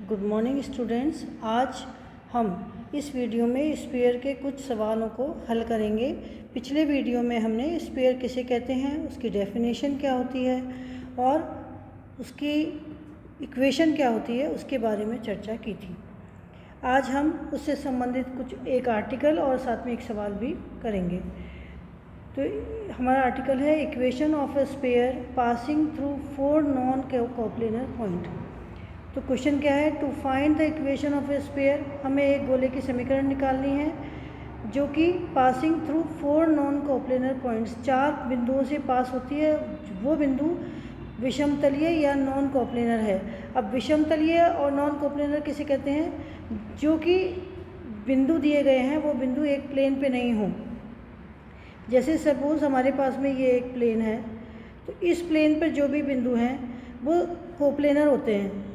Good morning students. आज हम इस वीडियो में स्फीयर के कुछ सवालों को हल करेंगे। पिछले वीडियो में हमने स्फीयर किसे कहते हैं, उसकी डेफिनेशन क्या होती है और उसकी इक्वेशन क्या होती है उसके बारे में चर्चा की थी। आज हम उससे संबंधित कुछ एक आर्टिकल और साथ में एक सवाल भी करेंगे। तो हमारा आर्टिकल है equation of a sphere passing through 4 non coplanar point. तो क्वेश्चन क्या है, to find the equation of a sphere. हमें एक गोले की समीकरण निकालनी है जो कि passing through 4 non coplanar points, 4 बिंदुओं से पास होती है। वो बिंदु विषमतलीय या नॉन कोप्लेनर है। अब विषमतलीय और नॉन कोप्लेनर किसे कहते हैं, जो कि बिंदु दिए गए हैं वो बिंदु एक प्लेन पे नहीं हो। जैसे सपोज हमारे पास में ये एक प्लेन है, तो इस प्लेन पर जो भी बिंदु हैं वो कोप्लेनर होते हैं,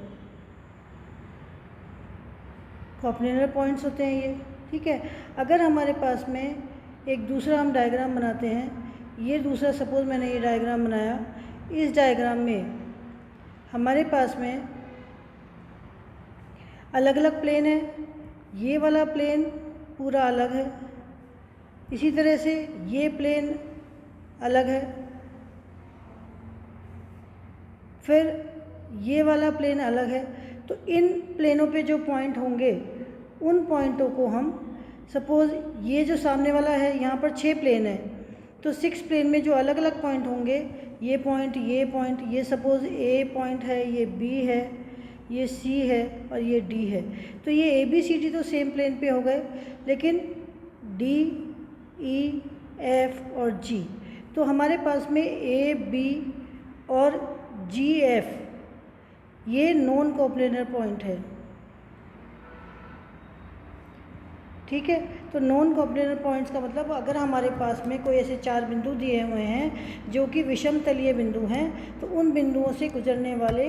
कोप्लेनर पॉइंट्स होते हैं ये, ठीक है। अगर हमारे पास में एक दूसरा हम डायग्राम बनाते हैं, ये दूसरा सपोज मैंने ये डायग्राम बनाया, इस डायग्राम में हमारे पास में अलग अलग प्लेन है। ये वाला प्लेन पूरा अलग है, इसी तरह से ये प्लेन अलग है, फिर ये वाला प्लेन अलग है। तो इन प्लेनों पे जो पॉइंट होंगे उन पॉइंटों को हम, सपोज़ ये जो सामने वाला है यहाँ पर 6 प्लेन है, तो 6 प्लेन में जो अलग अलग पॉइंट होंगे, ये पॉइंट, ये सपोज़ ए पॉइंट है, ये बी है, ये सी है और ये डी है। तो ये ए बी सी डी तो सेम प्लेन पे हो गए, लेकिन डी ई एफ और जी, तो हमारे पास में ए बी और जी एफ ये नॉन कोप्लेनर पॉइंट है, ठीक है। तो नॉन कोप्लेनर पॉइंट्स का मतलब, अगर हमारे पास में कोई ऐसे 4 बिंदु दिए हुए हैं जो कि विषमतलीय बिंदु हैं, तो उन बिंदुओं से गुजरने वाले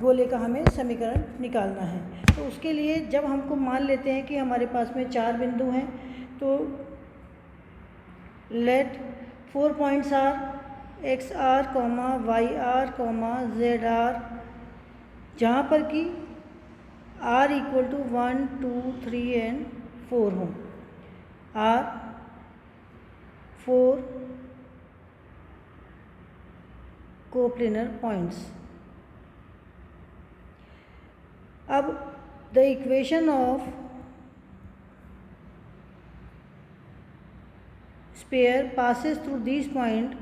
गोले का हमें समीकरण निकालना है। तो उसके लिए जब हमको मान लेते हैं कि हमारे पास में 4 बिंदु हैं, तो let 4 points are X R comma Y R comma Z R, जहाँ पर कि r इक्वल टू 1 2 3 एंड 4 हों। r 4 coplanar points. अब the equation of sphere passes through these point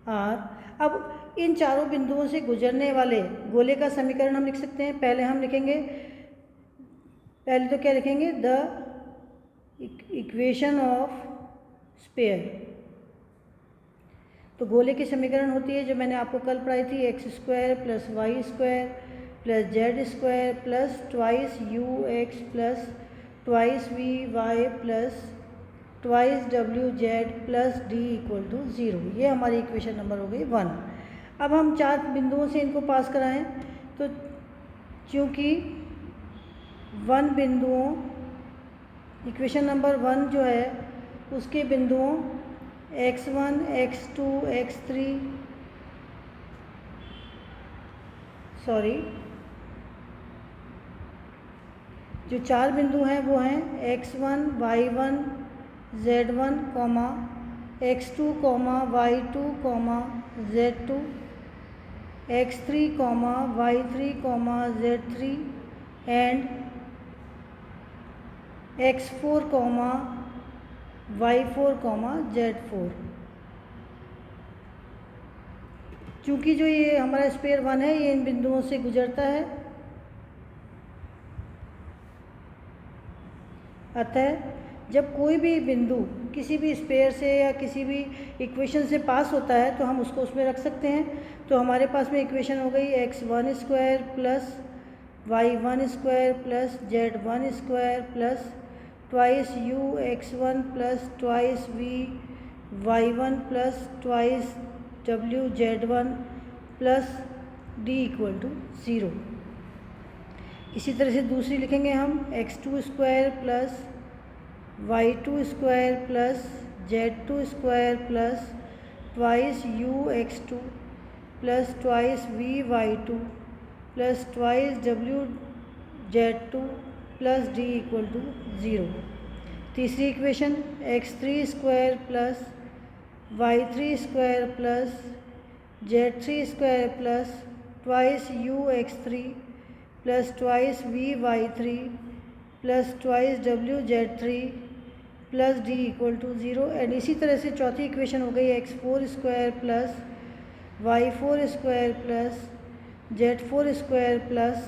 are. अब इन चारों बिंदुओं से गुजरने वाले गोले का समीकरण हम लिख सकते हैं। पहले हम लिखेंगे, पहले तो क्या लिखेंगे, द इक्वेशन ऑफ स्फीयर। तो गोले की समीकरण होती है जो मैंने आपको कल पढ़ाई थी, X square plus Y square plus Z square plus twice U X plus twice V Y plus twice W Z plus D equal to 0। ये हमारी इक्वेशन नंबर हो गई 1। अब हम 4 बिंदुओं से इनको पास कराएं, तो चूँकि 1 बिंदुओं, इक्वेशन नंबर 1 जो है उसके बिंदुओं x1 x2 x3, सॉरी, जो 4 बिंदु हैं वो हैं x1 y1 z1 comma x2 comma y2 comma z2, x3 comma y3 comma z3 and x4 comma y4 comma z4। चूँकि जो ये हमारा स्फीयर 1 है ये इन बिंदुओं से गुजरता है, अतः जब कोई भी बिंदु किसी भी स्फीयर से या किसी भी इक्वेशन से पास होता है तो हम उसको उसमें रख सकते हैं। तो हमारे पास में इक्वेशन हो गई x1 square plus y1 square plus z1 square plus twice U x1 plus twice V y1 plus twice w z1 plus d equal to 0। इसी तरह से दूसरी लिखेंगे हम x2 square plus y2 square plus z2 square plus twice ux2 plus twice vy2 plus twice wz2 plus d equal to 0। तीसरी equation x3 square plus y3 square plus z3 square plus twice ux3 plus twice vy3 plus twice wz3 plus d equal to 0। And इसी तरह से चौथी equation हो गई x4 square plus y4 square plus z4 square plus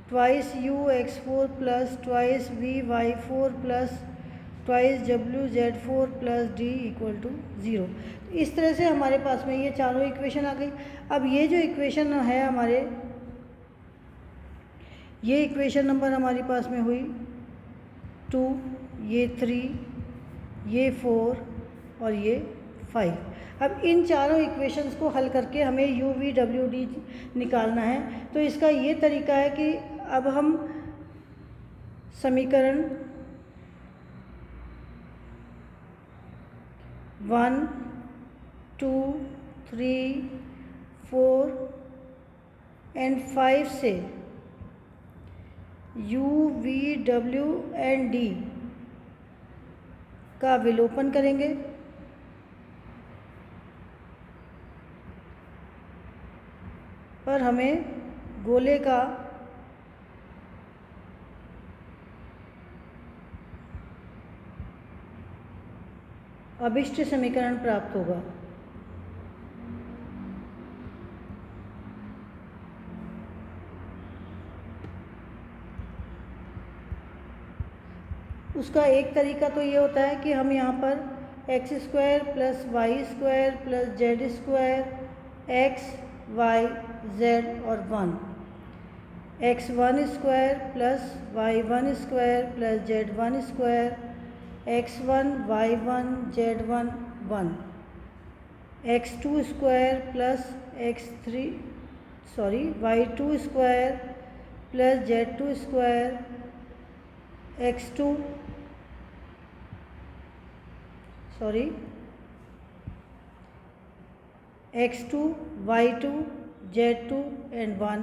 twice ux4 plus twice vy4 plus twice wz4 plus d equal to 0। इस तरह से हमारे पास में ये चारों इक्वेशन आ गई। अब ये जो इक्वेशन है हमारे, ये इक्वेशन नंबर हमारे पास में हुई 2, ये 3, ये 4 और ये 5। अब इन चारों इक्वेशंस को हल करके हमें u v w d निकालना है। तो इसका ये तरीका है कि अब हम समीकरण 1, 2, 3, 4 एंड 5 से u v w and d का विलोपन करेंगे पर हमें गोले का अभिष्ट समीकरण प्राप्त होगा। उसका एक तरीका तो ये होता है कि हम यहाँ पर X square plus Y square plus Z square X Y Z और 1 x1 square plus y1 square plus z1 square x1 y1 z1 1 x2 square plus y2 square plus z2 square x2 y2 z2 and 1,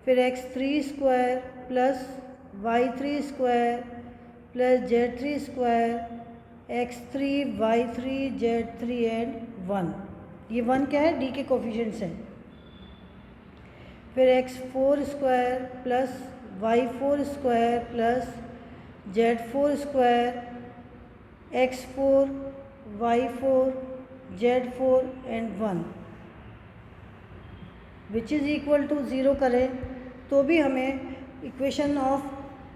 फिर x3 square plus y3 square plus z3 square x3 y3 z3 and 1। ये 1 क्या है? d के coefficients हैं। फिर x4 square plus y4 square plus z4 square x4 y4 z4 and 1 which is equal to 0 करें तो भी हमें इक्वेशन ऑफ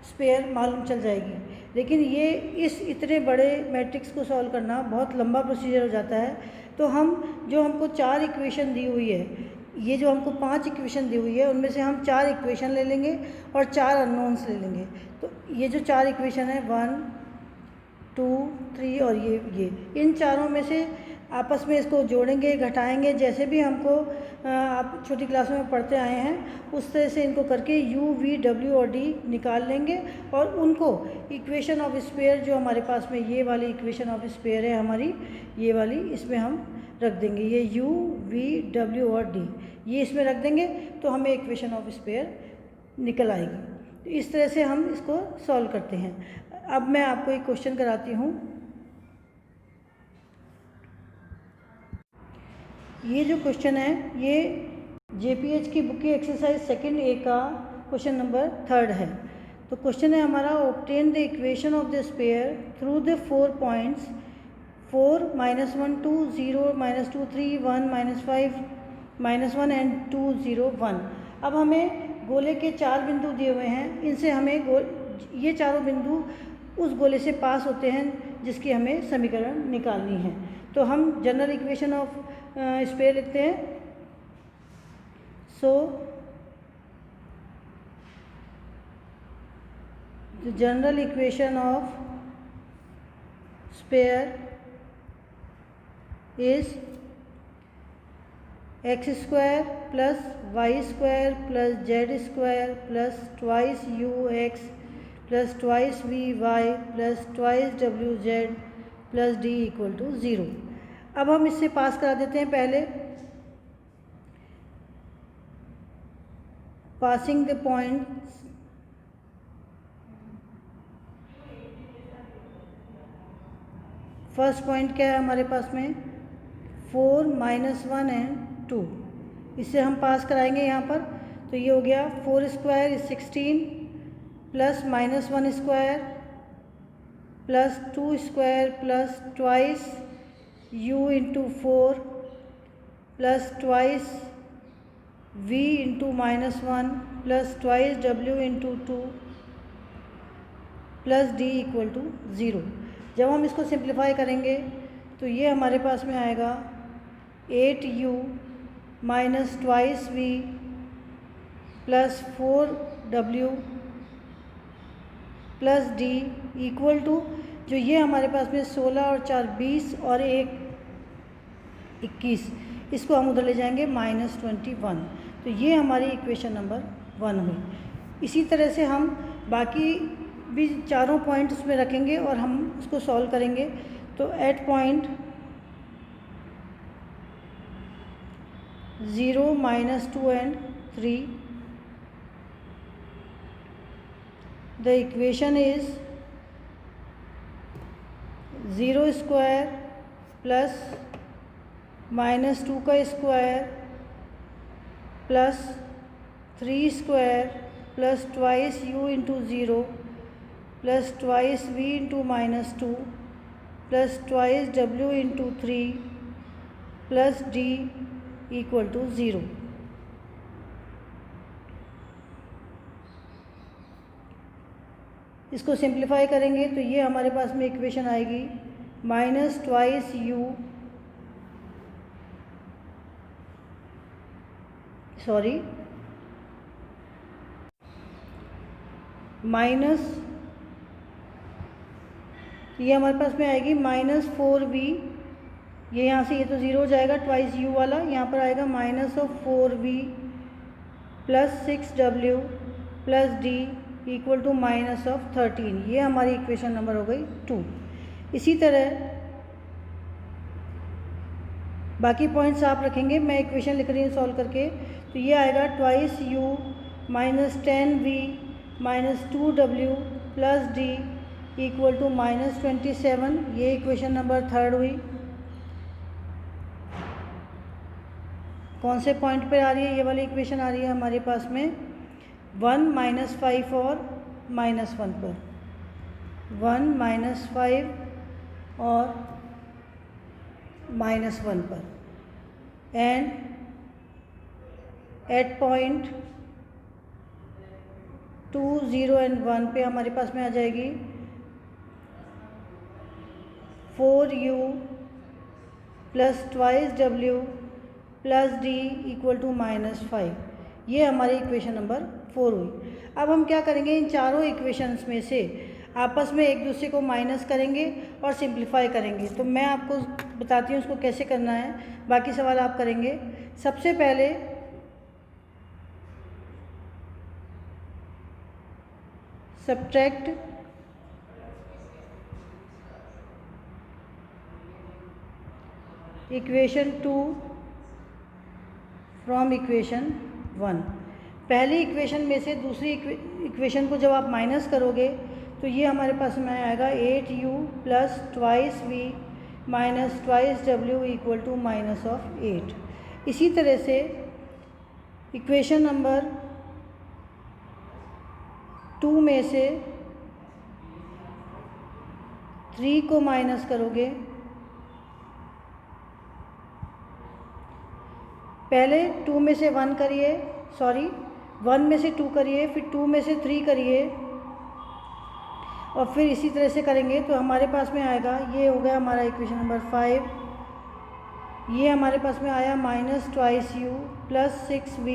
स्पेयर मालूम चल जाएगी। लेकिन ये इस इतने बड़े मैट्रिक्स को सॉल्व करना बहुत लंबा प्रोसीजर हो जाता है। तो हम जो हमको 4 इक्वेशन दी हुई है, ये जो हमको 5 इक्वेशन दी हुई है उनमें से हम 4 इक्वेशन ले लेंगे और 4 अननोन्स ले लेंगे। तो ये जो 4 इक्वेशन है 1, 2, 3 और ये इन चारों में से आपस में इसको जोड़ेंगे, घटाएंगे, जैसे भी हमको आप छोटी क्लासों में पढ़ते आए हैं उस तरह से इनको करके u v w और d निकाल लेंगे और उनको इक्वेशन ऑफ स्पेयर जो हमारे पास में ये वाली इक्वेशन ऑफ स्पेयर है हमारी, ये वाली, इसमें हम रख देंगे। ये u v w और d ये इसमें रख देंगे तो हमें इक्वेशन ऑफ स्पेयर निकल आएगी। तो इस तरह से हम इसको सॉल्व करते हैं। अब मैं आपको एक क्वेश्चन कराती हूँ। ये जो क्वेश्चन है ये JPH की बुक की एक्सरसाइज 2 A का क्वेश्चन नंबर 3 है। तो क्वेश्चन है हमारा, obtain the equation of the sphere through the 4 points 4, -1, 2, 0, -2, 3, 1, -5, -1 and 2, 0, 1। अब हमें गोले के 4 बिंदु दिए हुए हैं, इनसे हमें ये चारों बिंदु उस गोले से पास होते हैं जिसकी हमें समीकरण निकालनी है। तो हम जनरल इक्वेशन ऑफ स्पेयर लिखते हैं। So the general equation of sphere is x square plus Y square plus Z square plus twice ux plus twice vy plus twice wz plus D equal to 0। अब हम इससे pass करा देते हैं पहले passing the points first point क्या है हमारे पास में 4 -1 एंड 2, इससे हम पास कराएंगे यहाँ पर। तो ये हो गया 4 square is 16 plus -1 square plus 2 square plus twice u into 4 plus twice v into -1 plus twice w into 2 plus d equal to 0। जब हम इसको सिंप्लीफाई करेंगे तो ये हमारे पास में आएगा 8u minus twice v plus 4w plus d equal to जो ये हमारे पास में 16 और 4 20 और 1 21, इसको हम उधर ले जाएंगे -21। तो ये हमारी इक्वेशन नंबर 1 हुई। इसी तरह से हम बाकी भी चारों पॉइंट उसमें रखेंगे और हम उसको सॉल्व करेंगे। तो at point 0 -2 and 3 the equation is 0 square plus -2 का square plus 3 square plus twice u into 0 plus twice v into -2 plus twice w into 3 plus d equal to 0। इसको सिंप्लीफाई करेंगे तो ये हमारे पास में इक्वेशन आएगी -2 u सॉरी माइनस ये हमारे पास में आएगी -4v, ये यहाँ से ये तो 0 हो जाएगा ट्वाइस u वाला, यहाँ पर आएगा -4v plus 6w plus d equal to -13। ये हमारी इक्वेशन नंबर हो गई 2। इसी तरह बाकी पॉइंट्स आप रखेंगे, मैं इक्वेशन लिख रही हूँ सॉल्व करके। तो ये आएगा twice u minus 10v minus 2w plus d equal to -27। ये इक्वेशन नंबर 3 हुई। कौन से पॉइंट पे आ रही है ये वाली इक्वेशन? आ रही है हमारे पास में 1 -5 और -1 पर, 1 -5 और -1 पर, एंड एट पॉइंट 2 0 एंड 1 पे हमारे पास में आ जाएगी 4u plus twice w plus d equal to -5। ये हमारी इक्वेशन नंबर 4 हुई। अब हम क्या करेंगे, इन चारों इक्वेशंस में से आपस में एक दूसरे को माइनस करेंगे और सिंप्लीफाई करेंगे। तो मैं आपको बताती हूँ उसको कैसे करना है, बाकी सवाल आप करेंगे। सबसे पहले सब्ट्रैक्ट इक्वेशन 2 फ्रॉम इक्वेशन 1। पहली इक्वेशन में से दूसरी इक्वेशन को जब आप माइनस करोगे तो ये हमारे पास में आएगा 8u plus twice v minus twice w equal to -8। इसी तरह से इक्वेशन नंबर 2 में से 3 को माइनस करोगे, पहले 2 में से 1 करिए, सॉरी 1 में से 2 करिए, फिर 2 में से 3 करिए और फिर इसी तरह से करेंगे तो हमारे पास में आएगा, ये हो गया हमारा इक्वेशन नंबर 5। ये हमारे पास में आया -2u plus 6v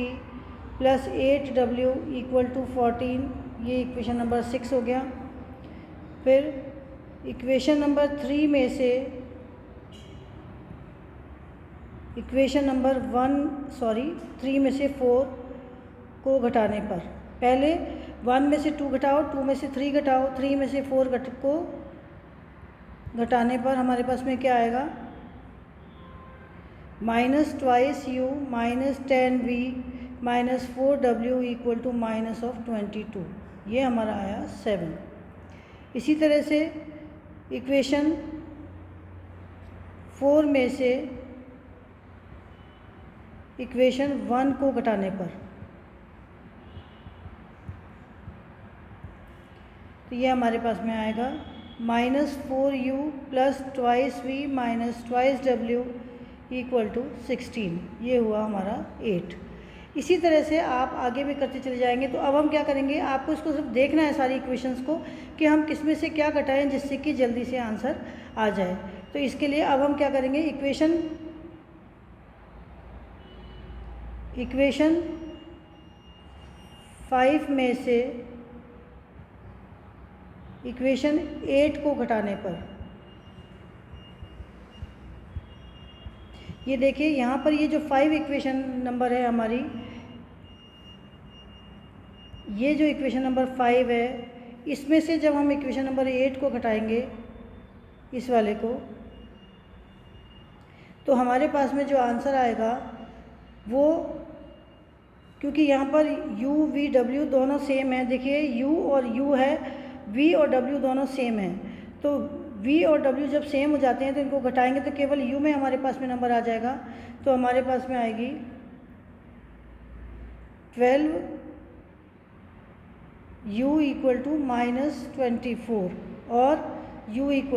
plus 8w equal to 14। ये इक्वेशन नंबर 6 हो गया। फिर इक्वेशन नंबर 3 में से इक्वेशन नंबर 3 में से 4 को घटाने पर, पहले 1 में से 2 घटाओ, 2 में से 3 घटाओ, 3 में से 4 को घटाने पर हमारे पास में क्या आएगा, -2u -10v -4w = -22, ये हमारा आया 7। इसी तरह से इक्वेशन 4 में से इक्वेशन 1 को घटाने पर, तो ये हमारे पास में आएगा -4u + 2v - 2w = 16, ये हुआ हमारा 8। इसी तरह से आप आगे भी करते चले जाएंगे। तो अब हम क्या करेंगे, आपको इसको सिर्फ देखना है सारी इक्वेशंस को कि हम किस में से क्या घटाएं जिससे कि जल्दी से आंसर आ जाए। तो इसके लिए अब हम क्या करेंगे, इक्वेशन 5 में से इक्वेशन 8 को घटाने पर, ये देखिए यहाँ पर ये जो 5 इक्वेशन नंबर है हमारी, ये जो इक्वेशन नंबर 5 है, इसमें से जब हम इक्वेशन नंबर 8 को घटाएंगे इस वाले को, तो हमारे पास में जो आंसर आएगा वो, क्योंकि यहाँ पर u v w दोनों सेम है, देखिए u और u है, v और w दोनों सेम है, तो v और w जब सेम हो जाते हैं तो इनको घटाएंगे तो केवल u में हमारे पास में नंबर आ जाएगा। तो हमारे पास में आएगी 12u = -24 और u =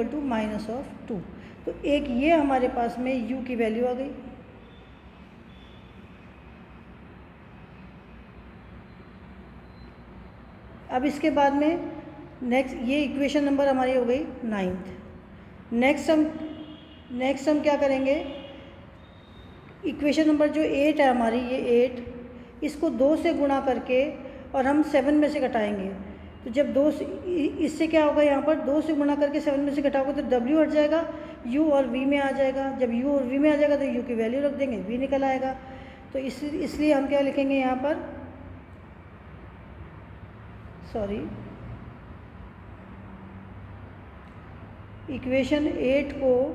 -2। तो एक ये हमारे पास में u की वैल्यू आ गई। अब इसके बाद में नेक्स्ट, ये इक्वेशन नंबर हमारी हो गई 9th। नेक्स्ट हम क्या करेंगे, इक्वेशन नंबर जो 8 है हमारी, ये 8, इसको 2 से गुणा करके और हम 7 में से घटाएंगे। तो जब 2 से, इससे क्या होगा, यहाँ पर 2 से गुणा करके 7 में से घटाओगे तो w हट जाएगा, u और v में आ जाएगा। जब u और v में आ जाएगा तो u की वैल्यू रख देंगे, v निकल आएगा। तो इसलिए हम क्या लिखेंगे यहाँ पर, इक्वेशन 8 को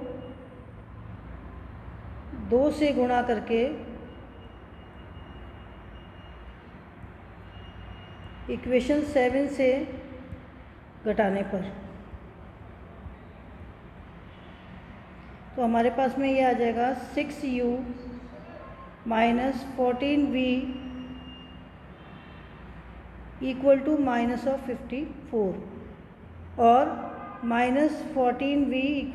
2 से गुणा करके इक्वेशन 7 से घटाने पर, तो हमारे पास में ये आ जाएगा 6u - 14v = -54 और -14v =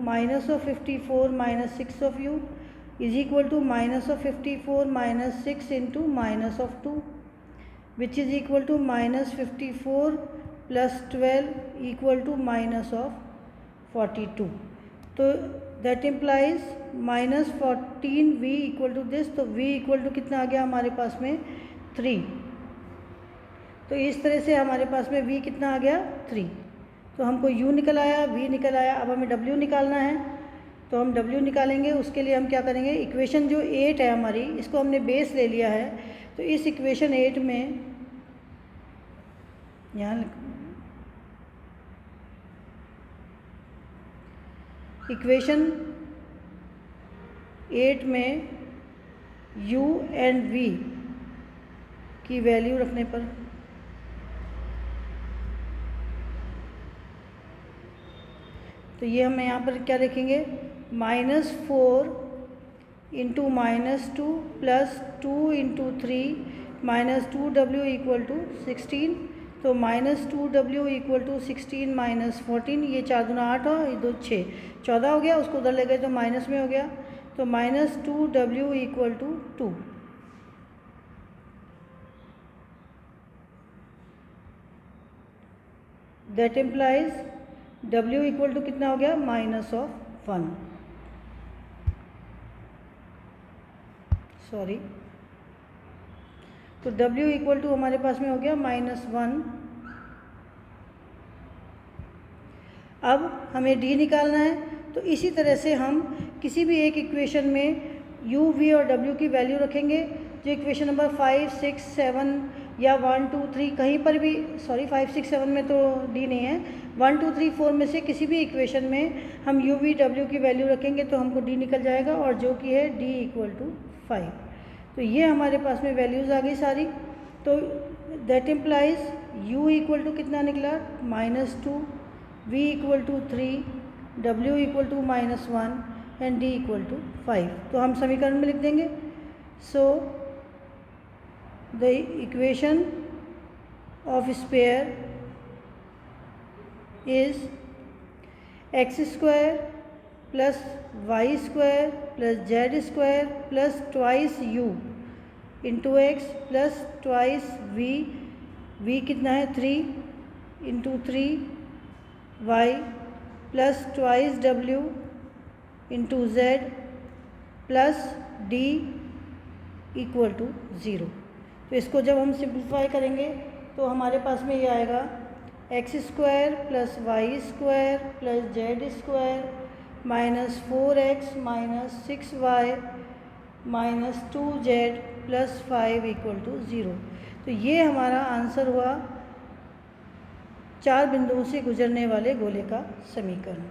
-54 - 6u = -54 - 6 × -2, which is equal to -54 + 12 = -42। तो that implies -14v = this, तो v = कितना आ गया हमारे पास में 3। तो इस तरह से हमारे पास में v कितना आ गया 3। तो हमको u निकल आया, v निकल आया। अब हमें w निकालना है, तो हम w निकालेंगे। उसके लिए हम क्या करेंगे, इक्वेशन जो 8 है हमारी, इसको हमने बेस ले लिया है। तो इस इक्वेशन 8 में यहाँ इक्वेशन 8 में u एंड v की वैल्यू रखने पर, तो ये हम यहाँ पर क्या लिखेंगे, -4 × -2 + 2 × 3 -2w = 16। तो -2w = 16 - 14, ये 4 दूना 8 और ये 2 6, 14 हो गया। उसको उधर ले गए तो माइनस में हो गया, तो -2w = 2। दैट इम्प्लाइज w = कितना हो गया, -1। सॉरी, तो w = हमारे पास में हो गया -1। अब हमें d निकालना है। तो इसी तरह से हम किसी भी एक इक्वेशन में u, v और w की वैल्यू रखेंगे। जो इक्वेशन नंबर 5, 6, 7 या 1, 2, 3 कहीं पर भी, सॉरी 5, 6, 7 में तो d नहीं है, 1 2 3 4 में से किसी भी इक्वेशन में हम u v w की वैल्यू रखेंगे तो हमको d निकल जाएगा, और जो कि है d इक्वल टू 5। तो ये हमारे पास में वैल्यूज़ आ गई सारी। तो that implies u equal to कितना निकला -2, v equal to 3, w equal to -1 and d equal to 5। तो हम समीकरण में लिख देंगे। So the equation of sphere is x square plus y square plus z square plus twice u into x plus twice v कितना है 3 into 3y plus twice w into z plus d equal to 0। तो इसको जब हम simplify करेंगे तो हमारे पास में ये आएगा x square plus Y square plus Z square -4x minus 6y minus 2z plus 5 equal to 0। तो ये हमारा आंसर हुआ 4 बिंदुओं से गुजरने वाले गोले का समीकरण।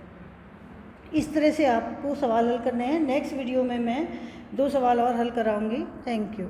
इस तरह से आपको सवाल हल करने हैं। नेक्स्ट वीडियो में मैं 2 सवाल और हल कराऊंगी। Thank you.